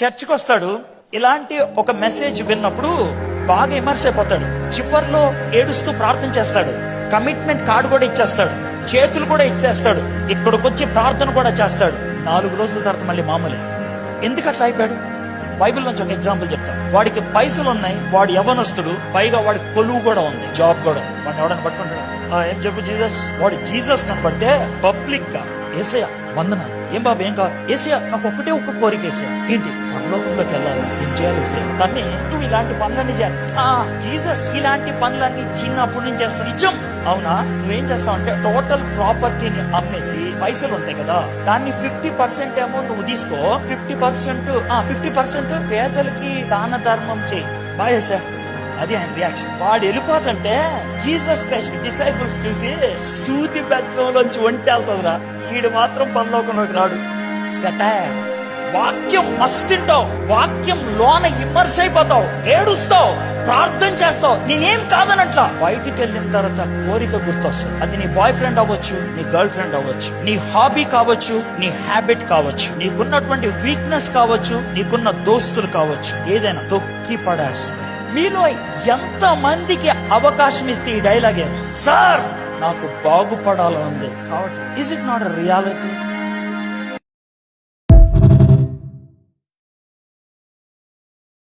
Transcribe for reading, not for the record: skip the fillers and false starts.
చర్చికి వస్తాడు, ఇలాంటి ఒక మెసేజ్ విన్నప్పుడు బాగా ఇమర్స్ అయిపోతాడు. చివర్లో ఏడుస్తూ ప్రార్థన చేస్తాడు, కమిట్మెంట్ కార్డు కూడా ఇచ్చేస్తాడు, చేతులు కూడా ఇచ్చేస్తాడు, ఇక్కడికి వచ్చి ప్రార్థన కూడా చేస్తాడు. 4 రోజుల తర్వాత మళ్ళీ మామూలే. ఎందుకు అట్లా అయిపోయాడు? బైబిల్ నుంచి ఒక ఎగ్జాంపుల్ చెప్తాను. వాడికి పైసలు ఉన్నాయి, వాడు యవనస్తుడు, పైగా వాడికి కొలువు కూడా ఉంది, జాబ్ కూడా. వాడిని ఎవడని పట్టుకుంటాడు, ఏం చెప్పు జీసస్. వాడు జీసస్ కనబడితే పబ్లిక్ గా ఏసయ్య వందన, ఏం బాబు ఏం కాదు, ఏసయ్య నాకు ఒక్కటే ఒక్క కోరిక, ఏసయ్య ఏంటి, పరలోకంలోకి వెళ్ళాలి, ఏం చేయాలి ఏసయ్య, దాన్ని నువ్వు ఇలాంటి పనులన్నీ చేయాలి. జీసస్ ఇలాంటి పనులన్నీ చిన్నప్పటి నుంచి చేస్తాడు. నిజం, అవునా? నువ్వేం చేస్తావు అంటే టోటల్ ప్రాపర్టీని అమ్మేసి పైసలు ఉంటాయి కదా, దాన్ని 50% ఏమో నువ్వు తీసుకో, 50% పేదలకి దాన ధర్మం చేయి. బాయేసా, అది ఆయన రియాక్షన్. వాడు వెళ్ళిపోతుంటే జీసస్ క్రైస్ట్ డిసైపుల్స్ చూసి సూతి బెత్తంలోంచి ఒంటి వెళ్తుందిరా, వీడు మాత్రం పరలోకంలోకి రాడు. సెటైర్. వాక్యం మస్తుంటావు, వాక్యం లోన ఇమ్మర్స్ అయిపోతావు, ఏడుస్తావు, ప్రార్థన చేస్తావు, నేనేం కాదనట్లా. బయటికి వెళ్ళిన తర్వాత కోరిక గుర్తొస్తుంది. అది నీ బాయ్ ఫ్రెండ్ అవ్వచ్చు, నీ గర్ల్ ఫ్రెండ్ అవ్వచ్చు, నీ హాబీ కావచ్చు, నీ హ్యాబిట్ కావచ్చు, నీకున్నటువంటి వీక్నెస్ కావచ్చు, నీకున్న దోస్తులు కావచ్చు, ఏదైనా తొక్కి పడేస్తాయి. మీలో ఎంత మందికి అవకాశం ఇస్తే ఈ డైలాగే, సార్ నాకు బాగుపడాలని ఉంది కావచ్చు. Is it not a reality?